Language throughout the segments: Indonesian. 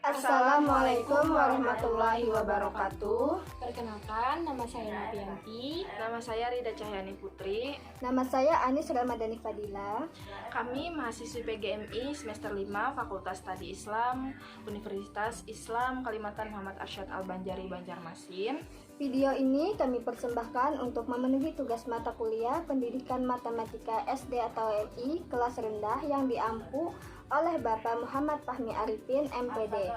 Assalamualaikum warahmatullahi wabarakatuh. Perkenalkan, nama saya Novianti. Nama saya Rida Cahyani Putri. Nama saya Anis Ramadhani Fadila. Kami mahasiswi PGMI semester 5 Fakultas Studi Islam Universitas Islam Kalimantan Muhammad Arsyad Al-Banjari Banjarmasin. Video ini kami persembahkan untuk memenuhi tugas mata kuliah Pendidikan Matematika SD atau MI kelas rendah yang diampu oleh Bapak Muhammad Fahmi Arifin, MPD.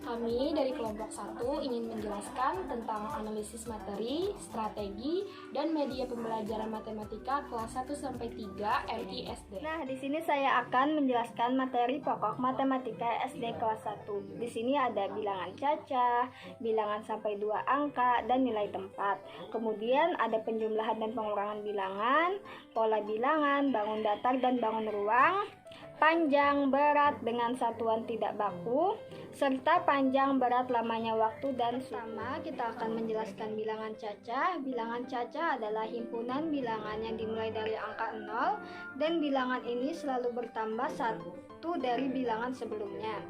Kami dari kelompok 1 ingin menjelaskan tentang analisis materi, strategi, dan media pembelajaran matematika kelas 1-3 MI SD. Nah, di sini saya akan menjelaskan materi pokok matematika SD kelas 1. Di sini ada bilangan cacah, bilangan sampai 2 angka, dan nilai tempat. Kemudian ada penjumlahan dan pengurangan bilangan, pola bilangan, bangun datar dan bangun ruang, panjang berat dengan satuan tidak baku, serta panjang berat lamanya waktu dan sama. Kita akan menjelaskan bilangan cacah. Bilangan cacah adalah himpunan bilangan yang dimulai dari angka 0 dan bilangan ini selalu bertambah satu dari bilangan sebelumnya.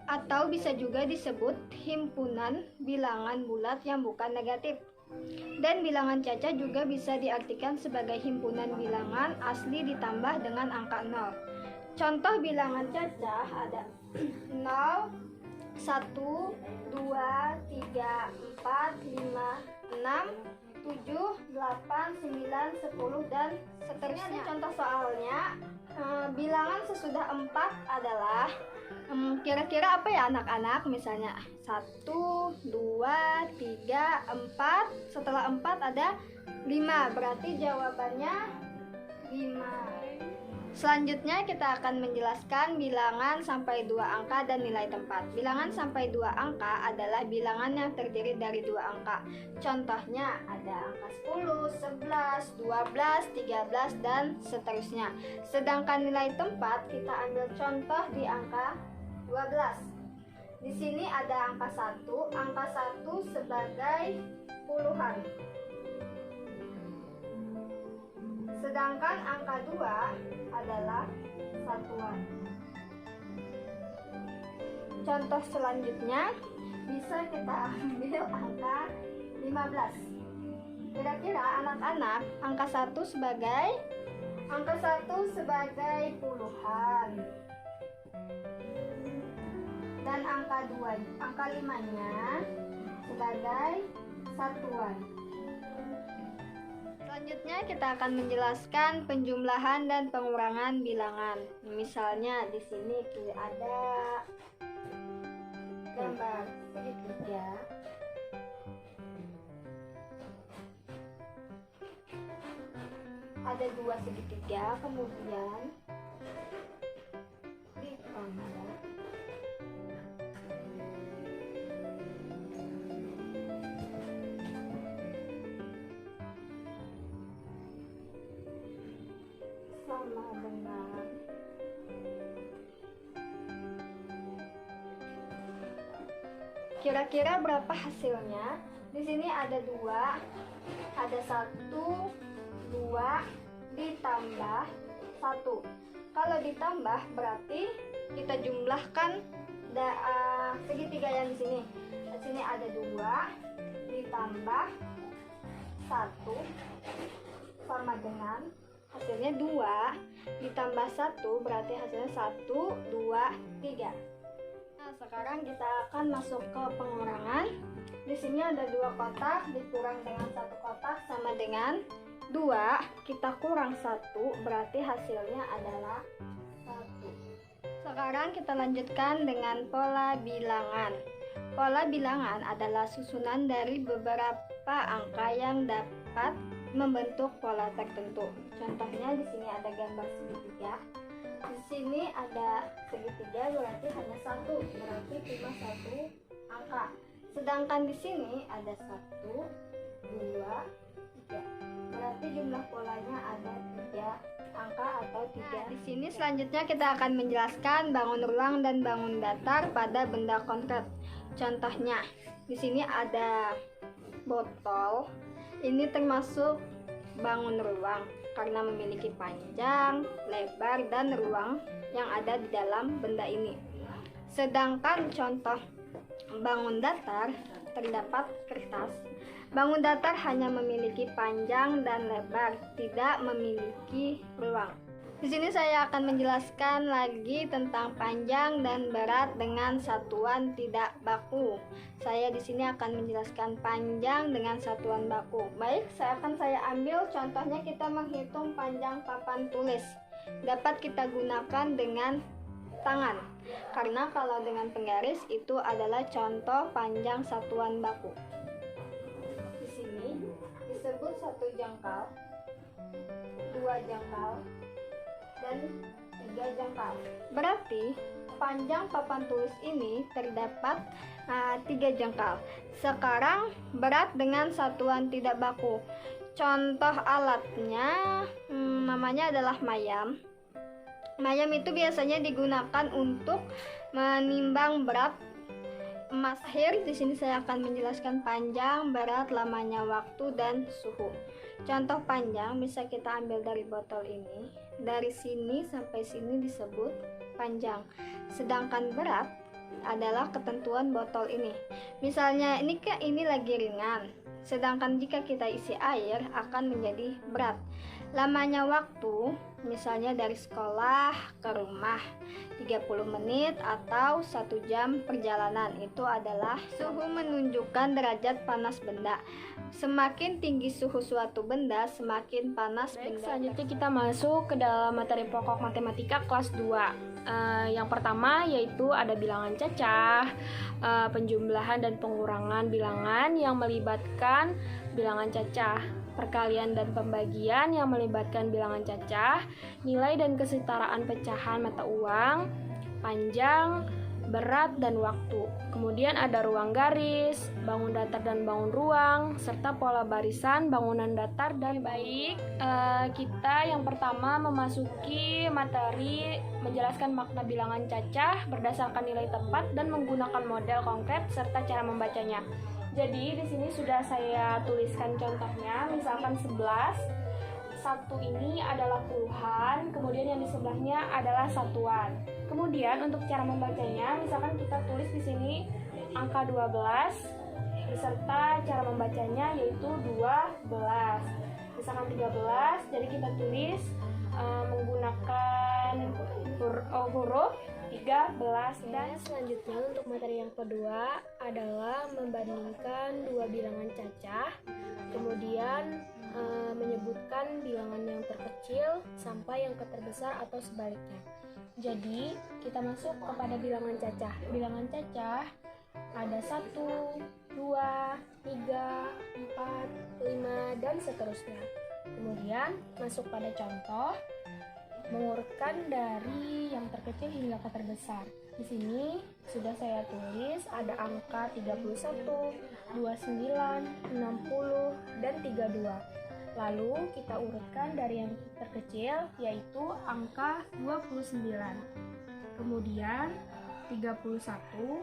Atau bisa juga disebut himpunan bilangan bulat yang bukan negatif. Dan bilangan cacah juga bisa diartikan sebagai himpunan bilangan asli ditambah dengan angka 0. Contoh bilangan cacah ada 0, 1, 2, 3, 4, 5, 6, 7, 8, 9, 10, dan seterusnya. Ini contoh soalnya. Bilangan sesudah 4 adalah kira-kira apa ya anak-anak? Misalnya 1, 2, 3, 4. Setelah 4 ada 5. Berarti jawabannya 5. Selanjutnya kita akan menjelaskan bilangan sampai 2 angka dan nilai tempat. Bilangan sampai 2 angka adalah bilangan yang terdiri dari 2 angka. Contohnya ada angka 10, 11, 12, 13, dan seterusnya. Sedangkan nilai tempat kita ambil contoh di angka 12. Di sini ada angka 1, angka 1 sebagai puluhan. Sedangkan angka 2 adalah satuan. Contoh selanjutnya bisa kita ambil angka 15. Kira-kira anak-anak angka 1 sebagai puluhan. Dan angka 5-nya sebagai satuan. Selanjutnya kita akan menjelaskan penjumlahan dan pengurangan bilangan. Misalnya di sini ada gambar segitiga. Ada 2 segitiga, kemudian ditambah sama dengan kira-kira berapa hasilnya? Di sini ada 2, ada 1, 2 ditambah 1. Kalau ditambah berarti kita jumlahkan segitiga yang di sini. Di sini ada 2 ditambah 1 sama dengan hasilnya 2 ditambah 1 berarti hasilnya 1, 2, 3. Nah, sekarang kita akan masuk ke pengurangan. Di sini ada 2 kotak dikurang dengan 1 kotak sama dengan 2. Kita kurang 1 berarti hasilnya adalah 1. Sekarang kita lanjutkan dengan pola bilangan. Pola bilangan adalah susunan dari beberapa angka yang dapat membentuk pola tertentu. Contohnya di sini ada gambar segitiga. Di sini ada segitiga berarti hanya 1, berarti cuma 1 angka. Sedangkan di sini ada 1, 2, 3. Berarti jumlah polanya ada 3 angka atau 3. Di sini selanjutnya kita akan menjelaskan bangun ruang dan bangun datar pada benda konkret. Contohnya di sini ada botol. Ini termasuk bangun ruang karena memiliki panjang, lebar, dan ruang yang ada di dalam benda ini. Sedangkan contoh bangun datar terdapat kertas. Bangun datar hanya memiliki panjang dan lebar, tidak memiliki ruang. Di sini saya akan menjelaskan lagi tentang panjang dan berat dengan satuan tidak baku. Saya di sini akan menjelaskan panjang dengan satuan baku. Baik, saya ambil contohnya kita menghitung panjang papan tulis. Dapat kita gunakan dengan tangan. Karena kalau dengan penggaris itu adalah contoh panjang satuan baku. Di sini disebut 1 jangkal, 2 jangkal, dan 3 jangkal. Berarti panjang papan tulis ini terdapat 3 jangkal. Sekarang berat dengan satuan tidak baku. Contoh alatnya namanya adalah mayam. Mayam itu biasanya digunakan untuk menimbang berat emas. Akhir di sini saya akan menjelaskan panjang, berat, lamanya waktu, dan suhu. Contoh panjang bisa kita ambil dari botol ini. Dari sini sampai sini disebut panjang. Sedangkan berat adalah ketentuan botol ini. Misalnya ini lagi ringan. Sedangkan jika kita isi air akan menjadi berat. Lamanya waktu misalnya dari sekolah ke rumah 30 menit atau 1 jam perjalanan. Itu adalah suhu menunjukkan derajat panas benda. Semakin tinggi suhu suatu benda, semakin panas benda. Selanjutnya kita masuk ke dalam materi pokok matematika kelas 2. Yang pertama yaitu ada bilangan cacah, penjumlahan dan pengurangan bilangan yang melibatkan bilangan cacah, perkalian dan pembagian yang melibatkan bilangan cacah, nilai dan kesetaraan pecahan mata uang, panjang, berat, dan waktu. Kemudian ada ruang garis, bangun datar dan bangun ruang, serta pola barisan, bangunan datar dan baik. Kita yang pertama memasuki materi menjelaskan makna bilangan cacah berdasarkan nilai tepat dan menggunakan model konkret serta cara membacanya. Jadi di sini sudah saya tuliskan contohnya, misalkan 11. 1 ini adalah puluhan, kemudian yang di sebelahnya adalah satuan. Kemudian untuk cara membacanya, misalkan kita tulis di sini angka 12 beserta cara membacanya yaitu 12. Misalkan 13, jadi kita tulis menggunakan huruf 13. Dan selanjutnya untuk materi yang kedua adalah membandingkan dua bilangan cacah, kemudian menyebutkan bilangan yang terkecil sampai yang terbesar atau sebaliknya. Jadi kita masuk kepada bilangan cacah. Bilangan cacah ada 1, 2, 3, 4, 5, dan seterusnya. Kemudian masuk pada contoh, mengurutkan dari yang terkecil hingga ke terbesar. Di sini sudah saya tulis ada angka 31, 29, 60, dan 32. Lalu kita urutkan dari yang terkecil yaitu angka 29. Kemudian 31,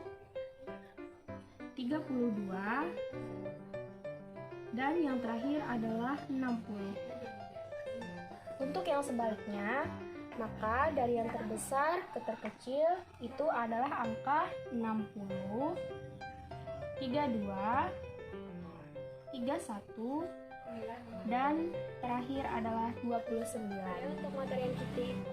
32, dan yang terakhir adalah 60. Untuk yang sebaliknya, maka dari yang terbesar ke terkecil itu adalah angka 60, 32, 31, dan terakhir adalah 29. Untuk materi yang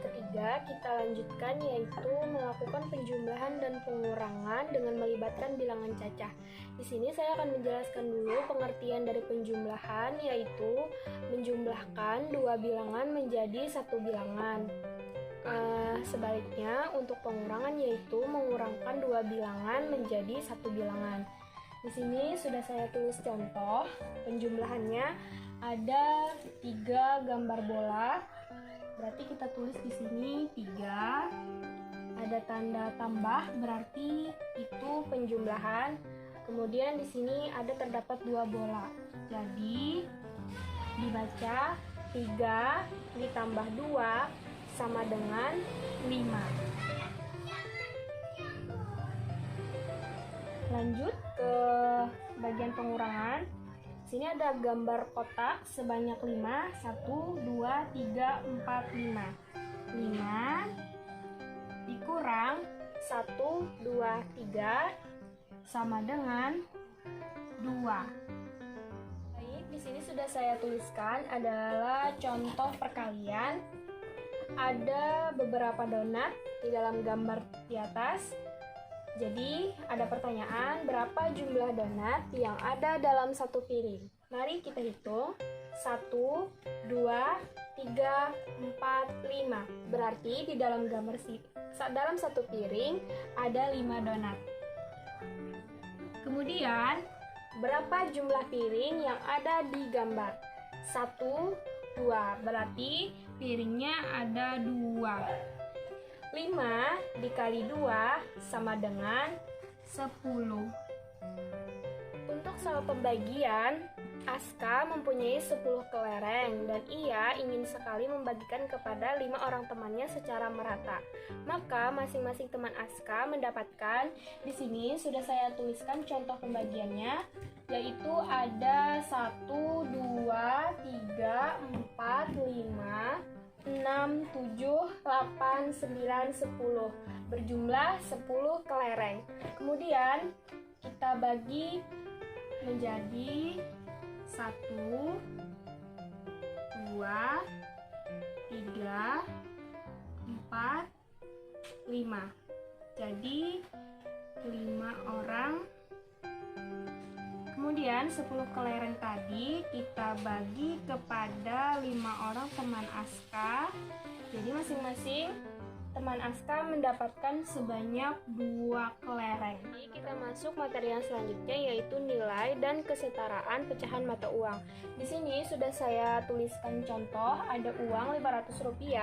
ketiga kita lanjutkan yaitu melakukan penjumlahan dan pengurangan dengan melibatkan bilangan cacah. Di sini saya akan menjelaskan dulu pengertian dari penjumlahan, yaitu menjumlahkan dua bilangan menjadi satu bilangan. Sebaliknya untuk pengurangan yaitu mengurangkan dua bilangan menjadi satu bilangan. Di sini sudah saya tulis contoh penjumlahannya, ada 3 gambar bola. Berarti kita tulis di sini 3. Ada tanda tambah berarti itu penjumlahan. Kemudian di sini terdapat 2 bola. Jadi dibaca 3 ditambah 2 sama dengan 5. Lanjut ke bagian pengurangan. Sini ada gambar kotak sebanyak 5. 1, 2, 3, 4, 5. 5 dikurang 1, 2, 3 sama dengan 2. Baik, di sini sudah saya tuliskan adalah contoh perkalian. Ada beberapa donat di dalam gambar di atas. Jadi, ada pertanyaan, berapa jumlah donat yang ada dalam satu piring? Mari kita hitung. 1, 2, 3, 4, 5. Berarti di dalam dalam satu piring ada 5 donat. Kemudian, berapa jumlah piring yang ada di gambar? 1, 2. Berarti piringnya ada 2. 5 dikali 2 sama dengan 10. Untuk soal pembagian, Aska mempunyai 10 kelereng dan ia ingin sekali membagikan kepada 5 orang temannya secara merata. Maka masing-masing teman Aska mendapatkan, di sini sudah saya tuliskan contoh pembagiannya, yaitu ada 1, 2, 3, 4, 5, 6, 7, 8, 9, 10. Berjumlah 10 kelereng. Kemudian kita bagi menjadi 1, 2, 3, 4, 5. Jadi 5 orang. Kemudian 10 kelereng tadi kita bagi kepada 5 orang teman Aska. Jadi masing-masing teman Aska mendapatkan sebanyak 2 kelereng. Jadi kita masuk materi yang selanjutnya, yaitu nilai dan kesetaraan pecahan mata uang. Di sini sudah saya tuliskan contoh, ada uang Rp500.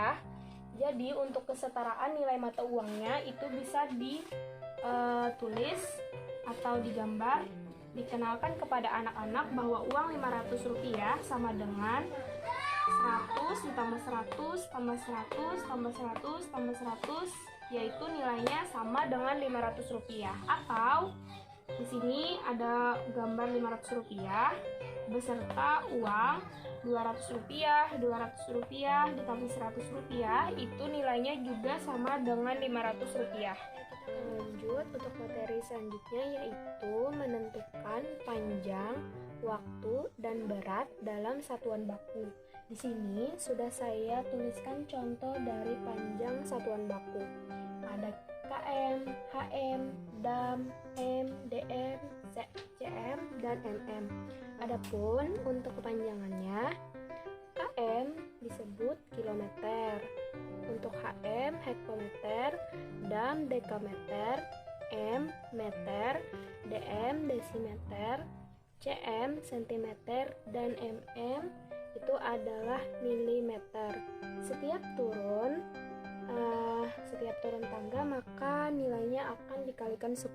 Jadi untuk kesetaraan nilai mata uangnya itu bisa ditulis atau digambar. Dikenalkan kepada anak-anak bahwa uang Rp500 sama dengan 100 ditambah 100 tambah 100 tambah 100 tambah 100, yaitu nilainya sama dengan Rp500. Atau di sini ada gambar Rp500 beserta uang Rp200, Rp200 ditambah Rp100, itu nilainya juga sama dengan Rp500. Lanjut untuk materi selanjutnya, yaitu menentukan panjang, waktu, dan berat dalam satuan baku. Di sini sudah saya tuliskan contoh dari panjang satuan baku. Ada km, hm, dam, m, dm, cm, dan mm. Adapun untuk kepanjangannya, km disebut kilometer, untuk hm hektometer, dam dekameter, m meter, dm desimeter, cm sentimeter, dan mm itu adalah milimeter. Setiap turun tangga maka nilainya akan dikalikan 10.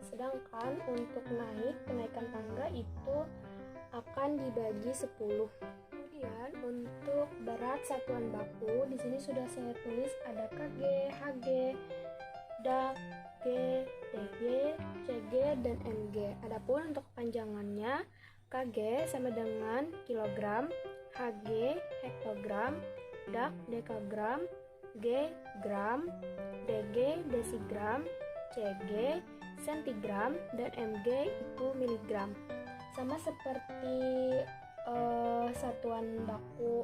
Sedangkan untuk kenaikan tangga itu akan dibagi 10. Kemudian untuk berat satuan baku, di sini sudah saya tulis ada kg, hg, dak, g, dg, cg, dan mg. Adapun untuk kepanjangannya, kg sama dengan kilogram, hg hektogram, dak dekagram, g gram, dg desigram, cg sentigram, dan mg itu miligram. Sama seperti satuan baku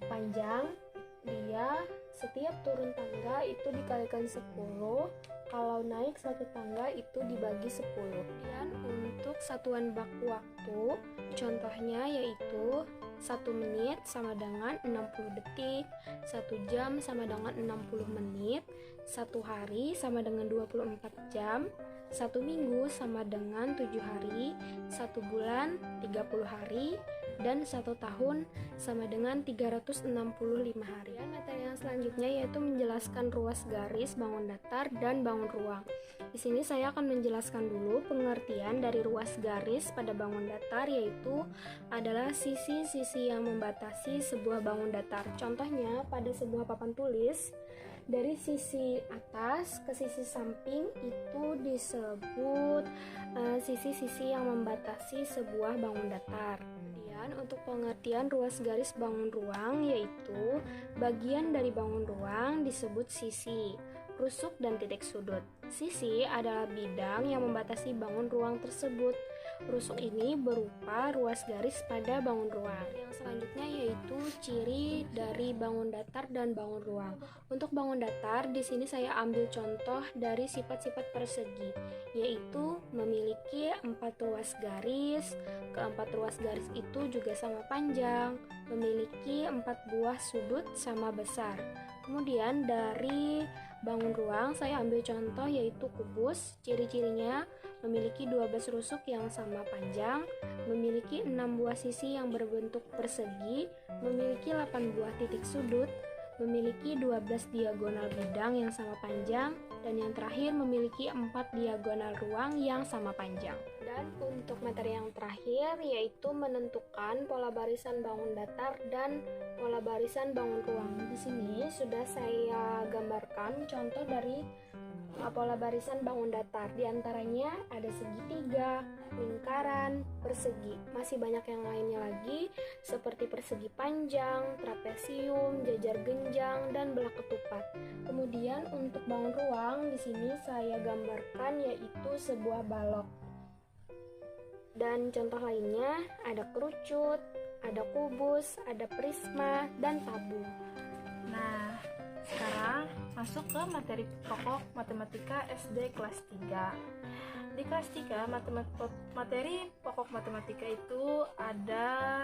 panjang, dia setiap turun tangga itu dikalikan 10, kalau naik satu tangga itu dibagi 10. Kemudian untuk satuan baku waktu, contohnya yaitu 1 menit sama dengan 60 detik, 1 jam sama dengan 60 menit, 1 hari sama dengan 24 jam, 1 minggu sama dengan 7 hari, 1 bulan 30 hari, dan 1 tahun sama dengan 365 hari. Dan materi yang selanjutnya yaitu menjelaskan ruas garis, bangun datar, dan bangun ruang. Di sini saya akan menjelaskan dulu pengertian dari ruas garis pada bangun datar, yaitu adalah sisi-sisi yang membatasi sebuah bangun datar. Contohnya pada sebuah papan tulis, dari sisi atas ke sisi samping itu disebut sisi-sisi yang membatasi sebuah bangun datar. Kemudian untuk pengertian ruas garis bangun ruang, yaitu bagian dari bangun ruang disebut sisi, rusuk, dan titik sudut. Sisi adalah bidang yang membatasi bangun ruang tersebut. Rusuk ini berupa ruas garis pada bangun ruang. Yang selanjutnya yaitu ciri dari bangun datar dan bangun ruang. Untuk bangun datar, di sini saya ambil contoh dari sifat-sifat persegi, yaitu memiliki 4 ruas garis. Keempat ruas garis itu juga sama panjang, memiliki 4 buah sudut sama besar. Kemudian dari bangun ruang saya ambil contoh yaitu kubus. Ciri-cirinya memiliki 12 rusuk yang sama panjang, memiliki 6 buah sisi yang berbentuk persegi, memiliki 8 buah titik sudut, memiliki 12 diagonal bidang yang sama panjang, dan yang terakhir memiliki 4 diagonal ruang yang sama panjang. Dan untuk materi yang terakhir yaitu menentukan pola barisan bangun datar dan pola barisan bangun ruang. Di sini sudah saya gambarkan contoh dari pola barisan bangun datar. Di antaranya ada segitiga, lingkaran, persegi. Masih banyak yang lainnya lagi seperti persegi panjang, trapesium, jajar genjang, dan belak ketupat. Kemudian untuk bangun ruang di sini saya gambarkan yaitu sebuah balok. Dan contoh lainnya ada kerucut, ada kubus, ada prisma, dan tabung. Nah, sekarang masuk ke materi pokok matematika SD kelas 3. Di kelas 3, materi pokok matematika itu ada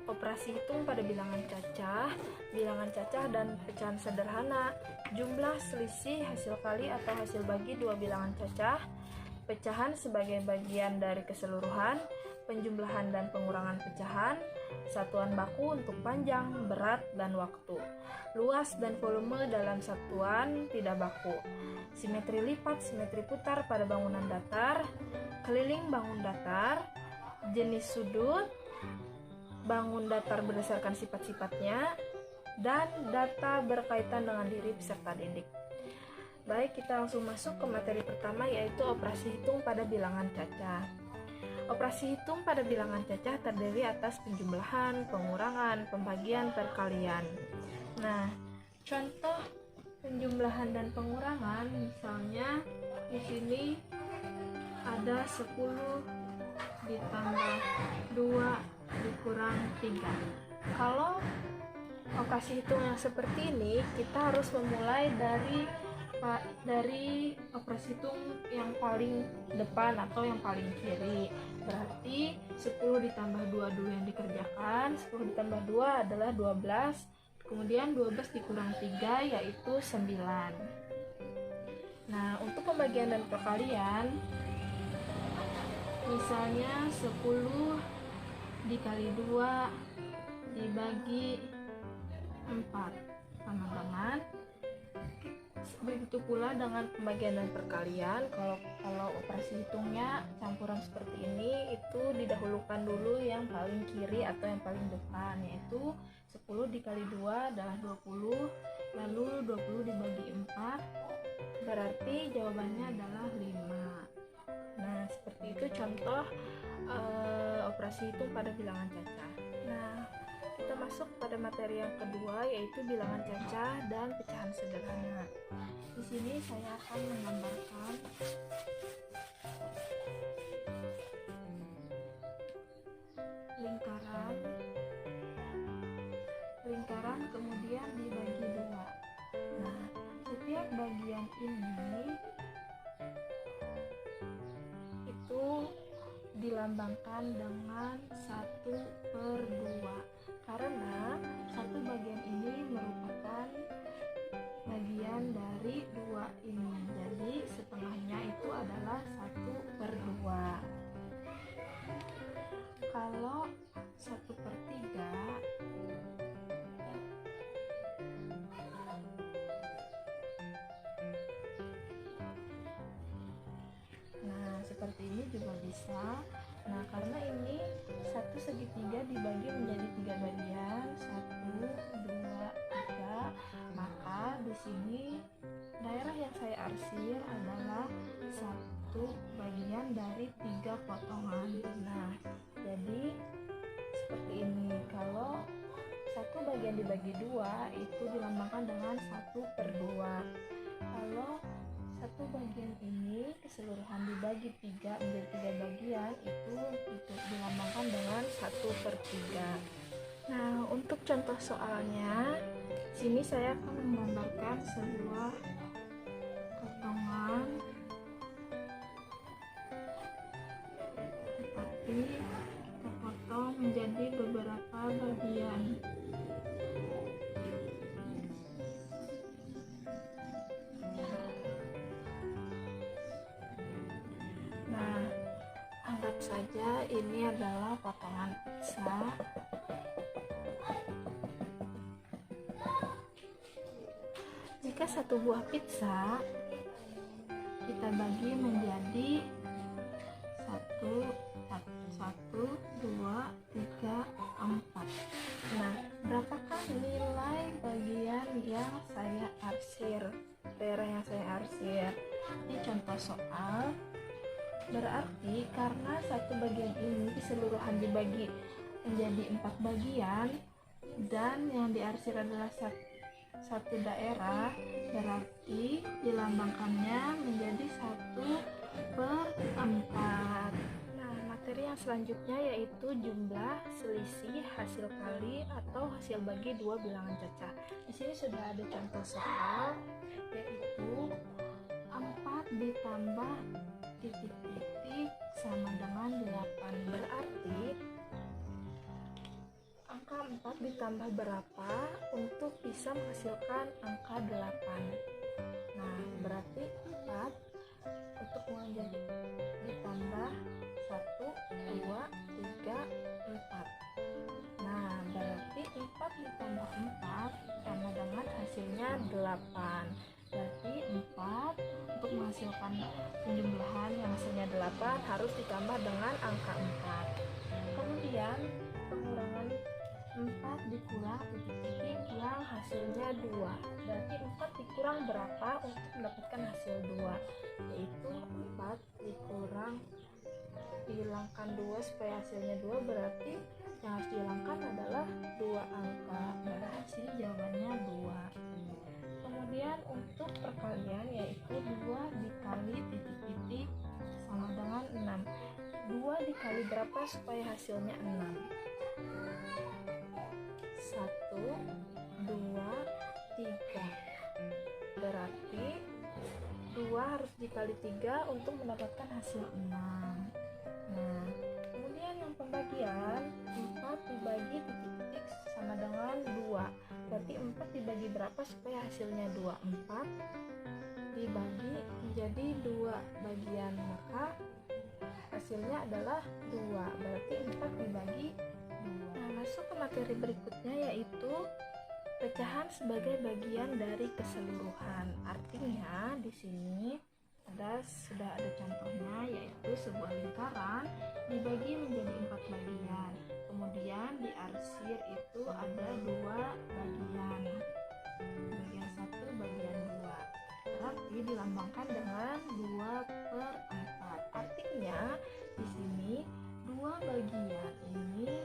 operasi hitung pada bilangan cacah dan pecahan sederhana, jumlah selisih hasil kali atau hasil bagi dua bilangan cacah, pecahan sebagai bagian dari keseluruhan, penjumlahan dan pengurangan pecahan, satuan baku untuk panjang, berat, dan waktu, luas dan volume dalam satuan tidak baku, simetri lipat, simetri putar pada bangunan datar, keliling bangun datar, jenis sudut, bangun datar berdasarkan sifat-sifatnya, dan data berkaitan dengan diri peserta didik. Baik, kita langsung masuk ke materi pertama yaitu operasi hitung pada bilangan cacah. Operasi hitung pada bilangan cacah terdiri atas penjumlahan, pengurangan, pembagian, perkalian. Nah, contoh penjumlahan dan pengurangan misalnya di sini ada 10 ditambah 2 dikurang 3. Kalau operasi hitung yang seperti ini, kita harus memulai dari operasi hitung yang paling depan atau yang paling kiri. Berarti 10 ditambah 2 dulu yang dikerjakan. 10 ditambah 2 adalah 12. Kemudian 12 dikurang 3 yaitu 9. Nah, untuk pembagian dan perkalian, misalnya 10 dikali 2 dibagi 4. Teman-teman, begitu pula dengan pembagian dan perkalian. Kalau operasi hitungnya campuran seperti ini, itu didahulukan dulu yang paling kiri atau yang paling depan, yaitu 10 dikali 2 adalah 20, lalu 20 dibagi 4 berarti jawabannya adalah 5. Nah, seperti itu contoh operasi hitung pada bilangan cacah. Nah, kita masuk pada materi yang kedua yaitu bilangan cacah dan pecahan sederhana. Di sini saya akan menggambarkan lingkaran kemudian dibagi 2. Nah, setiap bagian ini itu dilambangkan dengan 1/2 karena satu bagian ini merupakan bagian dari 2 ini, jadi setengahnya itu adalah 1/2. Kalau 1/3 seperti ini juga bisa. Nah, karena ini satu segitiga dibagi menjadi 3 bagian, 1, 2, 3, maka di sini daerah yang saya arsir adalah satu bagian dari 3 potongan. Nah, jadi seperti ini. Kalau satu bagian dibagi 2 itu dilambangkan dengan 1/2. Kalau satu bagian ini keseluruhan dibagi 3 menjadi 3 bagian, itu dilambangkan dengan 1/3. Nah, untuk contoh soalnya, sini saya akan menggambarkan sebuah potongan tapi terpotong menjadi beberapa bagian. Nah, anggap saja ini adalah potongan pizza. Jika satu buah pizza kita bagi menjadi 1, 2, 3, 4. Nah, berapakah nilai bagian yang saya arsir? Daerah yang saya arsir. Di contoh soal, berarti karena satu bagian ini keseluruhan dibagi menjadi 4 bagian dan yang diarsir adalah satu daerah, berarti dilambangkannya menjadi 1/4. Nah, materi yang selanjutnya yaitu jumlah, selisih, hasil kali atau hasil bagi dua bilangan cacah. Di sini sudah ada contoh soal, yaitu 4 ditambah titik-titik sama dengan 8. Berarti angka 4 ditambah berapa untuk bisa menghasilkan angka 8. Nah, berarti 4 untuk menjadi ditambah 1, 2, 3, 4. Nah, berarti 4 ditambah 4 sama dengan hasilnya 8. Berarti 4 untuk menghasilkan penjumlahan yang hasilnya 8 harus ditambah dengan angka 4. Kemudian pengurangan 4 dikurang titik-titik yang hasilnya 2. Berarti 4 dikurang berapa untuk mendapatkan hasil 2? Yaitu 4 dikurang, dihilangkan 2 supaya hasilnya 2, berarti yang harus dihilangkan adalah 2 angka. Berarti sini jawabannya 2. Kemudian untuk perkalian yaitu 2 dikali titik-titik sama dengan 6. 2 dikali berapa supaya hasilnya 6? 1, 2, 3. Berarti 2 harus dikali 3 untuk mendapatkan hasil 6. Nah, kemudian yang pembagian 4 dibagi titik-titik sama dengan 2. Berarti 4 dibagi berapa supaya hasilnya 2? 4 dibagi menjadi 2 bagian, maka hasilnya adalah 2. Berarti 4 dibagi 2. Nah, masuk ke materi berikutnya yaitu pecahan sebagai bagian dari keseluruhan. Artinya di sini sudah ada contohnya, yaitu sebuah lingkaran dibagi menjadi 4 bagian. Kemudian di arsir itu ada 2 bagian. Bagian 1, bagian 2. Berarti dilambangkan dengan 2/4. Artinya di sini 2 bagian ini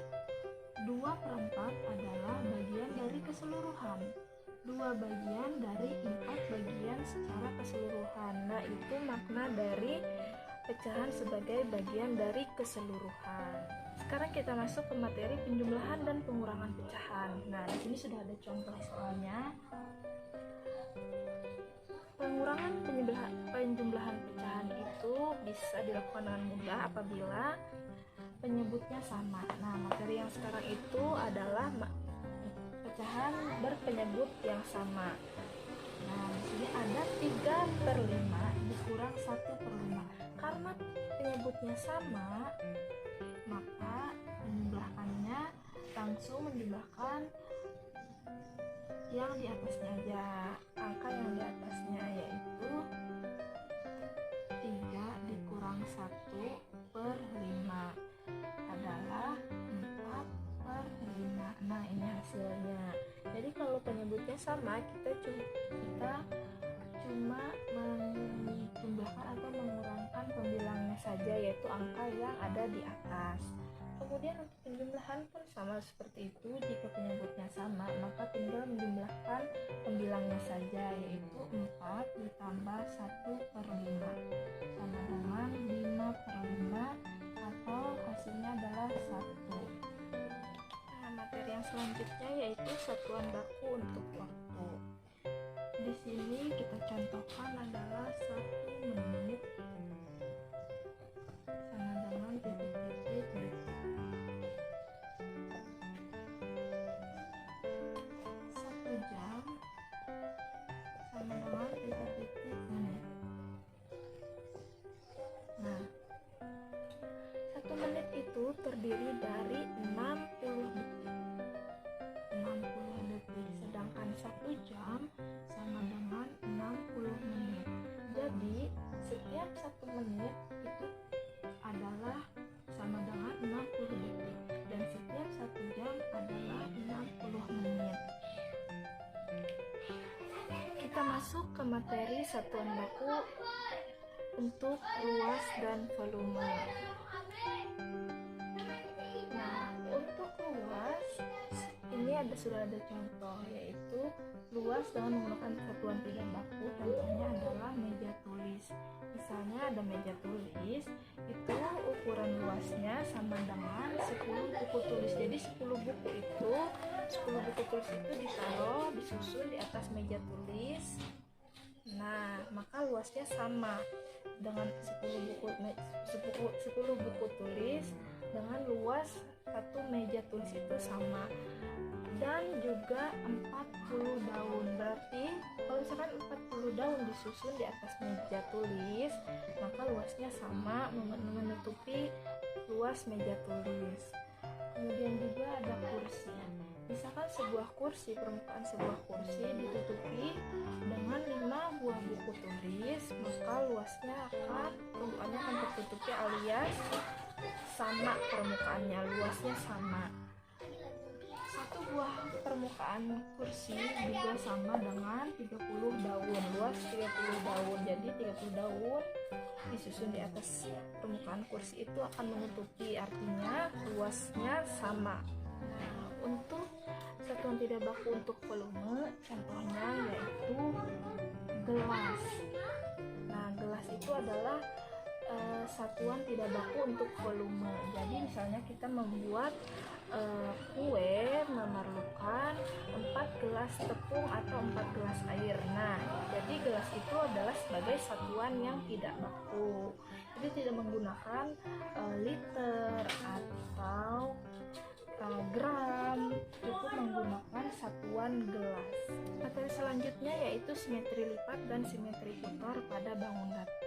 2/4 adalah bagian dari keseluruhan. 2 bagian dari 4 bagian secara keseluruhan. Nah, itu makna dari pecahan sebagai bagian dari keseluruhan. Sekarang kita masuk ke materi penjumlahan dan pengurangan pecahan. Nah, di sini sudah ada contoh soalnya. Penjumlahan pecahan itu bisa dilakukan dengan mudah apabila penyebutnya sama. Nah, materi yang sekarang itu adalah pecahan berpenyebut yang sama. Nah, di sini ada 3/5 dikurang 1/5. Karena penyebutnya sama, maka menjumlahkannya langsung menjumlahkan yang di atasnya aja. Angka yang di atasnya yaitu 3 dikurang 1/5 adalah 4/5. Nah, ini hasilnya. Jadi kalau penyebutnya sama, kita cuma menjumlahkan atau mengurangkan pembilangnya saja, yaitu angka yang ada di atas. Kemudian untuk penjumlahan pun sama seperti itu. Jika penyebutnya sama, maka tinggal menjumlahkan pembilang ukurannya saja, yaitu 4 ditambah 1/5 sama dengan 5/5 atau hasilnya adalah 1. Nah, materi yang selanjutnya yaitu satuan baku untuk waktu. Di sini kita contohkan adalah 1 menit sama dengan titik-titik detik. 1 jam sama dengan titik-titik menit. Nah, 1 menit itu terdiri dari 60 detik. 60 detik, sedangkan 1 jam sama dengan 60 menit. Jadi, setiap 1 menit itu adalah sama dengan 60 detik dan setiap 1 jam adalah 60 menit. Kita masuk ke materi satuan baku untuk luas dan volume. Nah, untuk luas ini sudah ada contoh, yaitu luas dengan menggunakan satuan tidak baku. Contohnya adalah meja tulis. Misalnya ada meja tulis, itu ukuran luasnya sama dengan 10 buku tulis. Jadi 10 buku tulis itu disusun di atas meja tulis. Nah, maka luasnya sama dengan 10 buku tulis dengan luas satu meja tulis itu sama. Dan juga 40 daun, berarti kalau misalkan 40 daun disusun di atas meja tulis, maka luasnya sama menutupi luas meja tulis. Kemudian juga ada kursi. Misalkan permukaan sebuah kursi ditutupi dengan 5 buah buku tulis, maka permukaannya akan tertutupi alias sama permukaannya, luasnya sama. Satu buah permukaan kursi juga sama dengan 30 daun, luas 30 daun. Jadi 30 daun disusun di atas permukaan kursi itu akan menutupi, artinya luasnya sama. Nah, untuk satuan tidak baku untuk volume, contohnya yaitu gelas. Nah, gelas itu adalah satuan tidak baku untuk volume. Jadi misalnya kita membuat kue memerlukan 4 gelas tepung atau 4 gelas air. Nah, jadi gelas itu adalah sebagai satuan yang tidak baku. Jadi tidak menggunakan liter atau gram, cukup menggunakan satuan gelas. Materi selanjutnya yaitu simetri lipat dan simetri putar pada bangun datar.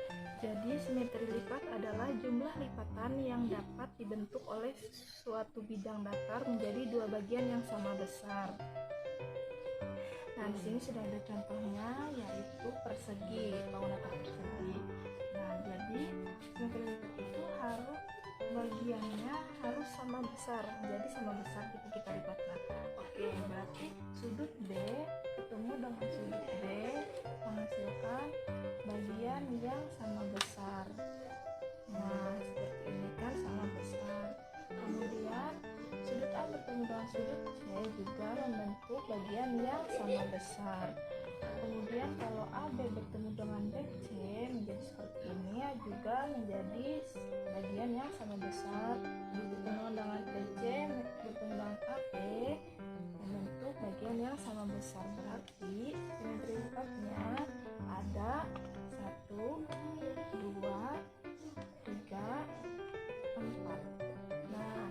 Jadi simetri lipat adalah jumlah lipatan yang dapat dibentuk oleh suatu bidang datar menjadi dua bagian yang sama besar. Nah, di sini sudah ada contohnya, yaitu persegi, bangun datar persegi. Nah, jadi simetri lipat itu bagiannya harus sama besar, jadi sama besar gitu kita lipat. Nah, oke, berarti sudut B ketemu dengan sudut B menghasilkan bagian yang sama besar. Nah, seperti ini kan sama besar. Kemudian sudut A bertemu dengan sudut C juga membentuk bagian yang sama besar. Kemudian kalau AB bertemu dengan BC menjadi seperti ini ya, juga menjadi bagian yang sama besar. Bertemu dengan BC bertemu dengan AB membentuk bagian yang sama besar. Berarti simetri lipatnya ada 1, 2, 3, 4. Nah,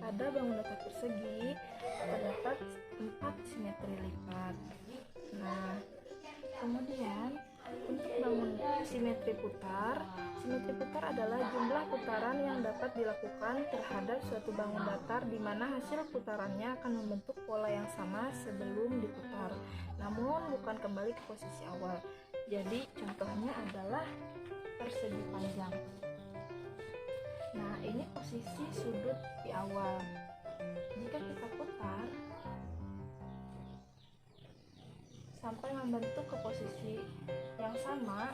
pada bangun datar persegi terdapat 4 simetri lipat. Nah, kemudian untuk bangun simetri putar adalah jumlah putaran yang dapat dilakukan terhadap suatu bangun datar di mana hasil putarannya akan membentuk pola yang sama sebelum diputar, namun bukan kembali ke posisi awal. Jadi contohnya adalah persegi panjang. Nah, ini posisi sudut di awal. Jika kita putar sampai membentuk ke posisi yang sama,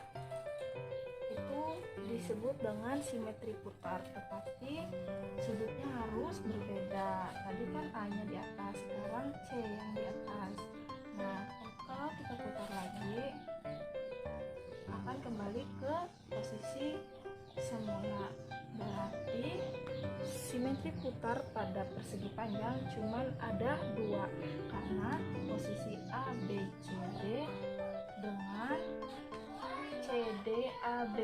itu disebut dengan simetri putar, tetapi sudutnya harus berbeda. Tadi kan A nya di atas, sekarang C yang di atas. Nah, kalau kita putar lagi, akan kembali ke posisi semula. Berarti simetri putar pada persegi panjang cuman ada 2, karena posisi A, B, C, D dengan C, D, A, B.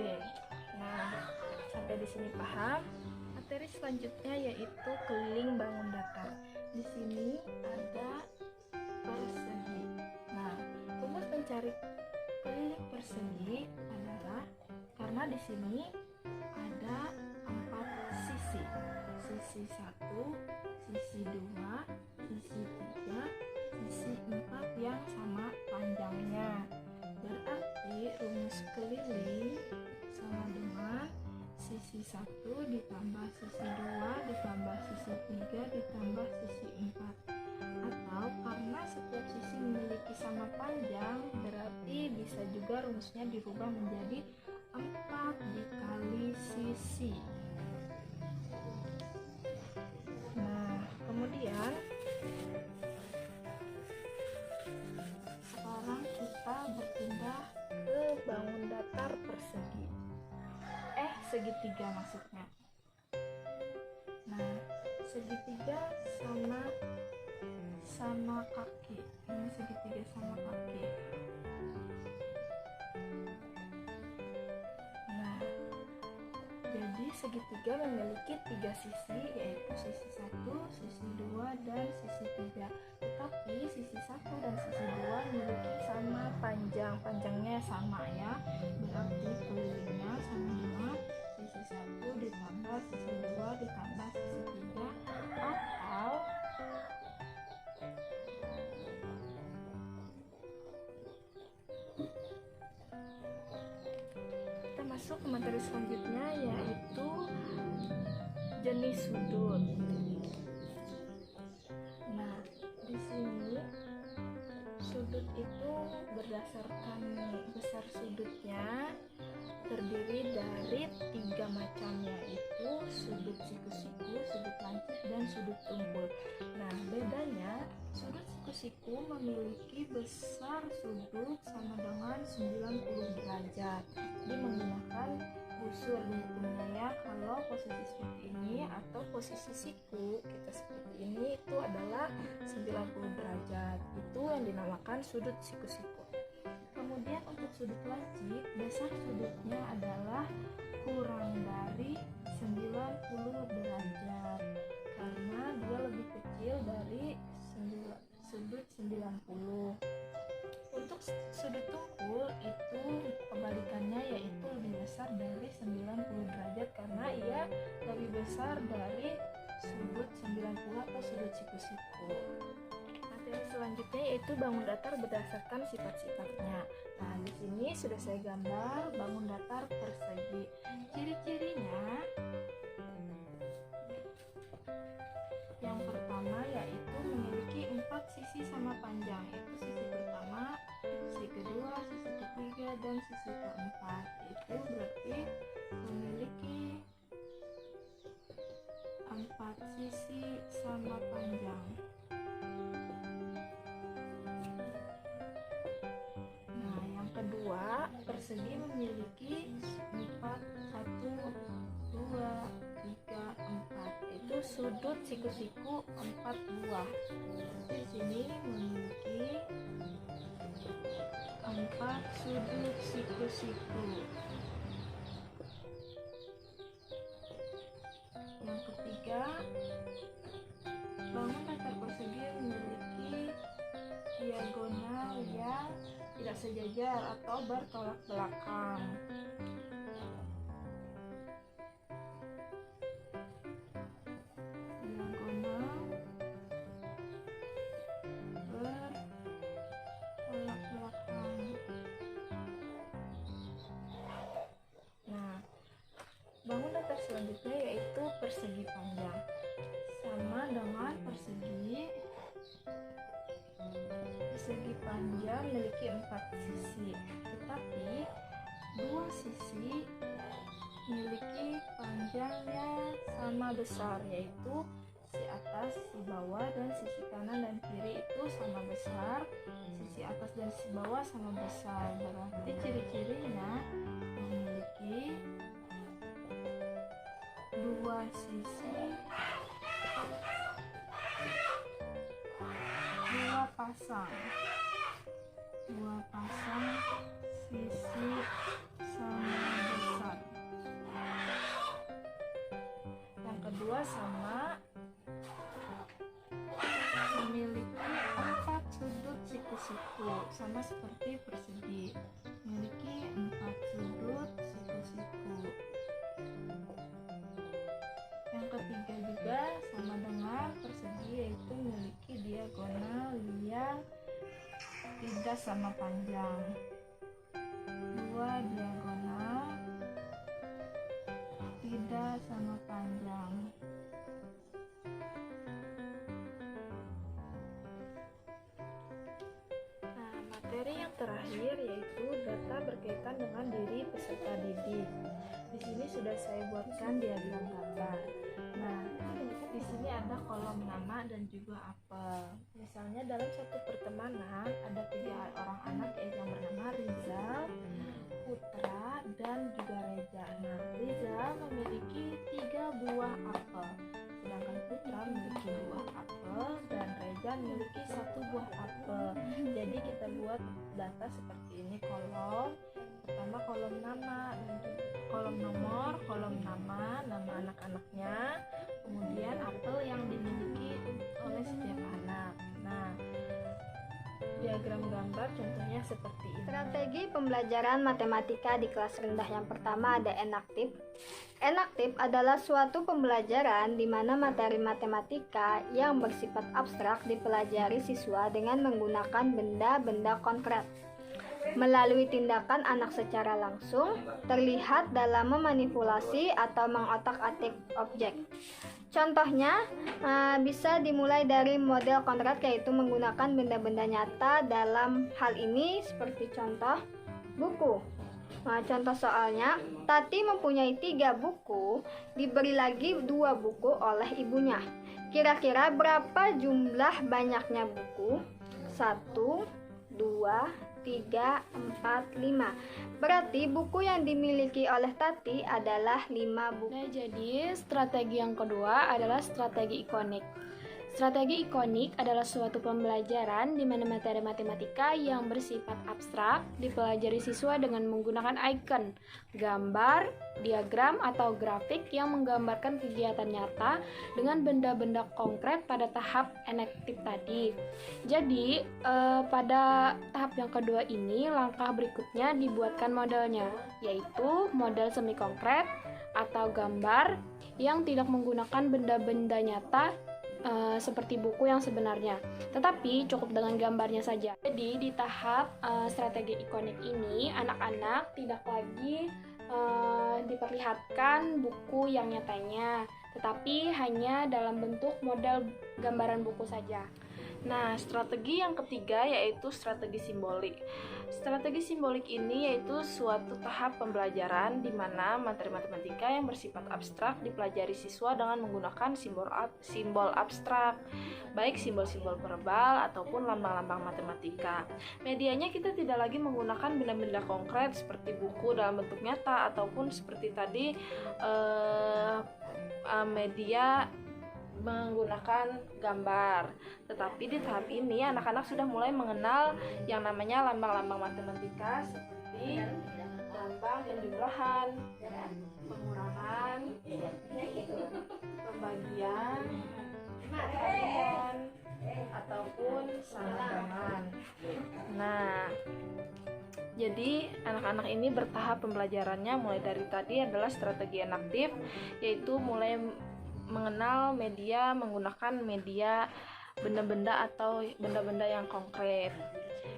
Nah, sampai di sini paham? Materi selanjutnya yaitu keliling bangun datar. Di sini ada persegi. Nah, rumus mencari keliling persegi adalah karena di sini ada 4 sisi. Sisi 1, sisi 2, sisi 3, sisi 4 yang sama panjangnya. Berarti rumus keliling sama dengan sisi 1 ditambah sisi 2 ditambah sisi 3 ditambah sisi 4. Atau karena setiap sisi memiliki sama panjang, berarti bisa juga rumusnya dirubah menjadi 4 dikali sisi. Nah, kemudian sekarang kita berpindah ke bangun datar persegi. Segitiga maksudnya. Nah, segitiga sama kaki. Ini segitiga sama kaki. Nah, jadi segitiga memiliki 3 sisi, yaitu sisi 1, sisi 2, dan sisi 3. Tetapi sisi 1 dan sisi 2 memiliki sama panjangnya sama ya. Berarti kelilingnya sama dengan sisi 1 ditambah sisi 2 ditambah sisi 3, atau kita masuk ke materi selanjutnya yaitu jenis sudut. Nah, di sini sudut itu berdasarkan besar sudutnya terdiri dari 3 macam, yaitu sudut siku-siku, sudut lancip, dan sudut tumpul. Nah, bedanya sudut siku-siku memiliki besar sudut sama dengan 90 derajat. Jadi menggunakan busur dihitungnya ya. Kalau posisi seperti ini atau posisi siku kita seperti ini, itu adalah 90 derajat. Itu yang dinamakan sudut siku-siku. Kemudian untuk sudut lancip, besar sudutnya adalah kurang dari 90 derajat karena dia lebih kecil dari sudut 90. Untuk sudut tumpul itu kebalikannya, yaitu lebih besar dari 90 derajat karena ia lebih besar dari sudut 90 atau sudut siku-siku. Materi selanjutnya yaitu bangun datar berdasarkan sifat-sifatnya. Nah, di sini sudah saya gambar bangun datar persegi. Ciri-cirinya yang pertama yaitu memiliki 4 sisi sama panjang, yaitu sisi pertama, sisi kedua, sisi ketiga, dan sisi keempat. Itu berarti memiliki 4 sisi sama panjang. Nah, yang kedua, persegi memiliki 4, 1, 2, 3, 4. Itu sudut siku-siku 4 buah. Di sini memiliki 4 sudut siku-siku. Yang ketiga, bangun datar persegi memiliki diagonal yang tidak sejajar atau bertolak belakang. Diagonal bertolak belakang. Nah, bangun datar selanjutnya yaitu persegi panjang. Sama dengan persegi panjang memiliki 4 sisi, tetapi 2 sisi memiliki panjangnya sama besar, yaitu sisi atas, sisi bawah, dan sisi kanan dan kiri itu sama besar, sisi atas dan sisi bawah sama besar. Berarti ciri-cirinya memiliki dua sisi, dua pasang sisi sama besar. Yang kedua sama memiliki 4 sudut siku-siku, sama seperti persegi, memiliki 4 sudut siku-siku. Yang ketiga juga sama dengan persegi, yaitu memiliki diagonal yang tidak sama panjang. Dua diagonal tidak sama panjang. Nah, materi yang terakhir yaitu data berkaitan dengan diri peserta didik. Di sini sudah saya buatkan diagram gambar. Nah, di sini ada kolom nama dan juga apel. Misalnya dalam satu pertemanan ada 3 orang anak yang bernama Rizal, Putra, dan juga Reza. Nah, Rizal memiliki 3 buah apel, sedangkan Putra memiliki 2 apel dan Reza memiliki 1 buah apel. Jadi kita buat data seperti ini: kolom pertama kolom nama, kolom nomor, kolom nama anak-anaknya, kemudian apel yang dimiliki oleh setiap anak. Nah, diagram gambar contohnya seperti ini. Strategi pembelajaran matematika di kelas rendah yang pertama ada enaktif. Enaktif adalah suatu pembelajaran di mana materi matematika yang bersifat abstrak dipelajari siswa dengan menggunakan benda-benda konkret. Melalui tindakan anak secara langsung, terlihat dalam memanipulasi atau mengotak-atik objek. Contohnya bisa dimulai dari model konkret, yaitu menggunakan benda-benda nyata. Dalam hal ini seperti contoh buku. Contoh soalnya, Tati mempunyai 3 buku, diberi lagi 2 buku oleh ibunya. Kira-kira berapa jumlah banyaknya buku? 1, 2, 3, 4, 5. Berarti buku yang dimiliki oleh Tati adalah 5 buku. Nah, jadi strategi yang kedua adalah strategi ikonik. Strategi ikonik adalah suatu pembelajaran di mana materi matematika yang bersifat abstrak dipelajari siswa dengan menggunakan icon, gambar, diagram, atau grafik yang menggambarkan kegiatan nyata dengan benda-benda konkret pada tahap enaktif tadi. Jadi, pada tahap yang kedua ini, langkah berikutnya dibuatkan modelnya, yaitu model semi konkret atau gambar yang tidak menggunakan benda-benda nyata seperti buku yang sebenarnya, tetapi cukup dengan gambarnya saja. Jadi di tahap strategi ikonik ini, anak-anak tidak lagi diperlihatkan buku yang nyatanya, tetapi hanya dalam bentuk model gambaran buku saja. Nah, strategi yang ketiga yaitu strategi simbolik. Strategi simbolik ini yaitu suatu tahap pembelajaran di mana materi matematika yang bersifat abstrak dipelajari siswa dengan menggunakan simbol abstrak, baik simbol-simbol verbal ataupun lambang-lambang matematika. Medianya kita tidak lagi menggunakan benda-benda konkret seperti buku dalam bentuk nyata ataupun seperti tadi media menggunakan gambar. Tetapi di tahap ini anak-anak sudah mulai mengenal yang namanya lambang-lambang matematika seperti lambang penjumlahan, pengurangan, pembagian, perkalian, ataupun samaran. Nah, jadi anak-anak ini bertahap pembelajarannya mulai dari tadi adalah strategi enaktif, yaitu mulai mengenal media, menggunakan media, benda-benda atau benda-benda yang konkret.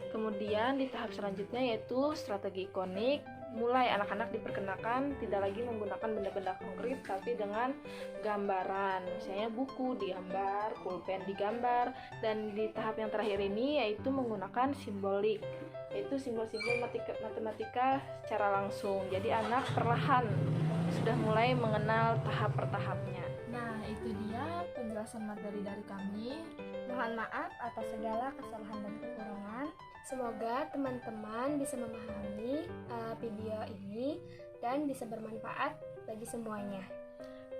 Kemudian di tahap selanjutnya yaitu strategi ikonik, mulai anak-anak diperkenalkan tidak lagi menggunakan benda-benda konkret tapi dengan gambaran, misalnya buku digambar, pulpen digambar, dan di tahap yang terakhir ini yaitu menggunakan simbolik, yaitu simbol-simbol matematika secara langsung. Jadi anak perlahan sudah mulai mengenal tahap per tahapnya. Nah, itu dia penjelasan materi dari kami. Mohon maaf atas segala kesalahan dan kekurangan. Semoga teman-teman bisa memahami video ini dan bisa bermanfaat bagi semuanya.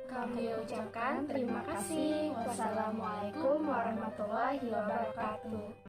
Kami ucapkan terima kasih. Wassalamualaikum warahmatullahi wabarakatuh.